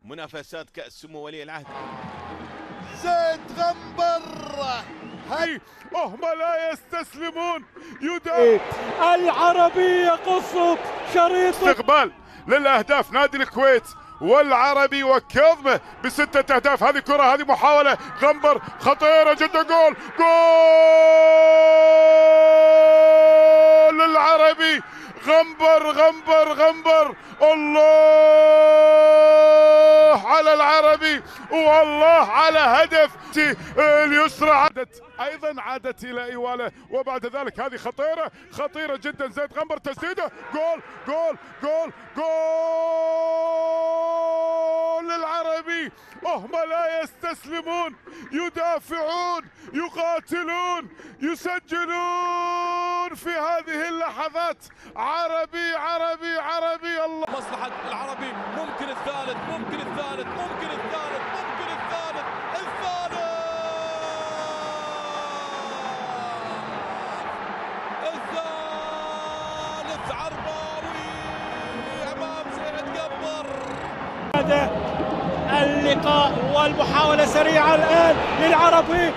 منافسات كأس سمو ولي العهد. زيد غنبر هي هم لا يستسلمون. العربي يقص شريط استقبال للاهداف نادي الكويت والعربي وكظمه ب6 اهداف. هذه كرة، هذه محاولة غنبر خطيرة جدا. جول للعربي. غنبر الله على العربي والله على هدف اليسرى. عادت الى ايواله، وبعد ذلك هذه خطيرة جدا. زيد غنبر تسديده. جول للعربي. هم لا يستسلمون، يدافعون، يقاتلون، يسجلون في هذه اللحظات. عربي الله. مصلحة العربي. ممكن الثالث. عرباوي امام زيد غنبر. هذا اللقاء والمحاولة سريعة الآن العربي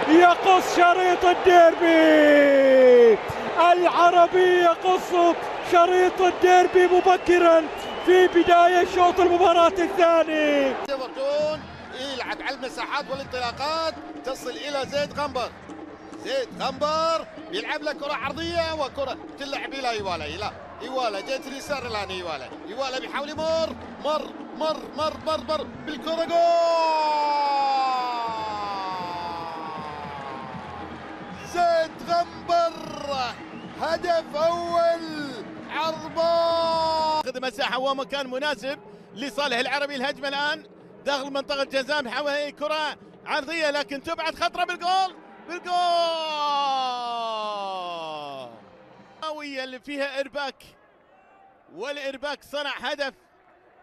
يقص شريط الديربي مبكرا في بداية شوط المباراة الثاني. ايفرتون يلعب على المساحات والانطلاقات، تصل الى زيد غنبر بيلعب له كرة عرضية وكرة تلعب الى ايوالا جت اليسار الان. ايوالا بيحاول يمر بالكرة. جول زيد غنبر، هدف اول عرباء. خذ مساحة ومكان مناسب لصالح العربي. الهجمة الآن داخل منطقة جزاء، محاولة كرة عرضية لكن تبعد، خطرة بالجول اللي فيها إرباك، والإرباك صنع هدف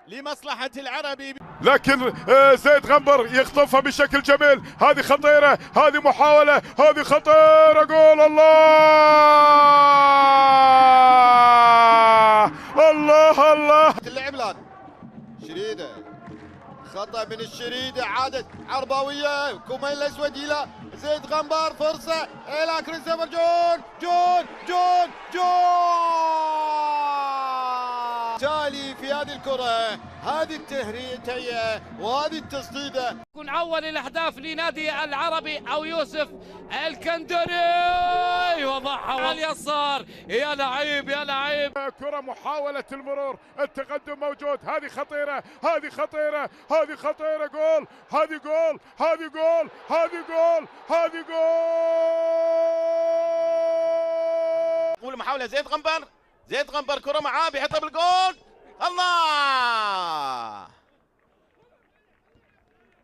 لمصلحة العربي. لكن زيد غنبر يخطفها بشكل جميل. هذه خطيرة، هذه محاولة، هذه خطيرة. جول الله. اللعب الان شريدة، خطأ من الشريدة، عادت عرباوية. كومين الأسود إلى زيد غنبر، فرصة إلى كريستوفر. جول تالي في هذه الكرة، هذه التهيئة وهذه التصديدة. يكون أول الأهداف لنادي العربي أو يوسف الكندري، وضعها على اليسار. يا لعيب. كرة، محاولة المرور، التقدم موجود. هذه خطيرة. جول. هذه جول. محاولة زيد غنبر كرة معاه بيحطها بالجول. الله،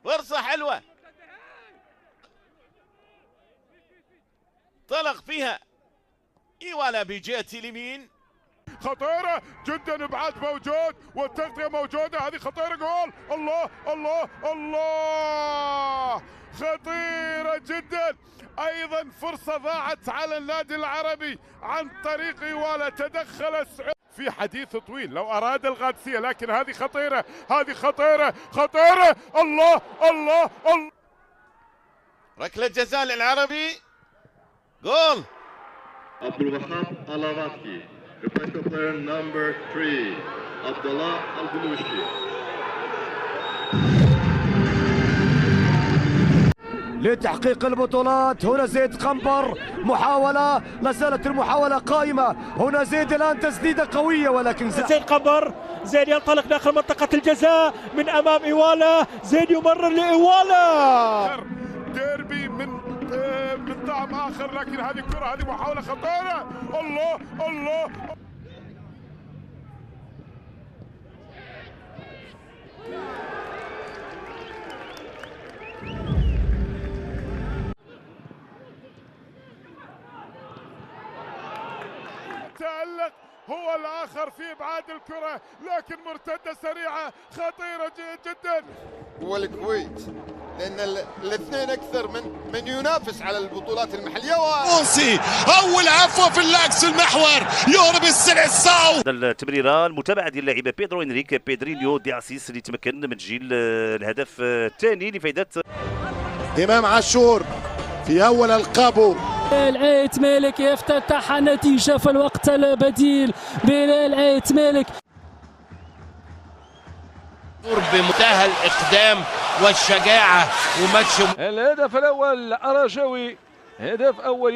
فرصة حلوة طلق فيها ايوالا بجهة اليمين. خطيرة جدا، ابعاد موجود والتغطية موجودة. هذه خطيرة. جول. الله خطيرة جدا. ايضا فرصة ضاعت على النادي العربي عن طريق ايوالا. تدخل في حديث طويل لو اراد القادسية، لكن هذه خطيرة. الله. ركلة جزاء للعربي. جول. Abdulwahab Alavati, replacement player number 3, Abdullah Al-Bulushi. لتحقيق البطولات. هنا زيد غنبر، محاولة، ما زالت المحاولة قائمة. هنا زيد الآن تسديدة قوية، ولكن زيد غنبر ينطلق داخل منطقة الجزاء من أمام إيوالا. زيد يمرر لإيوالا. ديربي من طعم آخر، لكن هذه الكرة، هذه محاولة خطيرة. الله. تألق هو الآخر. اخر في ابعاد الكره، لكن مرتده سريعه خطيره جدا. والكويت لان الاثنين اكثر من ينافس على البطولات المحليه مونسي اول عفو في اللاكس المحور يهرب السلع الصاو. التمريره المتابعه ديال اللاعب بيدرو انريك بيدرينيو دي اسيس اللي تمكن من تسجيل الهدف الثاني لفائده امام عاشور في اول القابه. العيت مالك يفتتح النتيجه في الوقت البديل. بلال عيت مالك بمنتهى الاقدام والشجاعه وماتش. الهدف الاول الرجاوي، هدف اول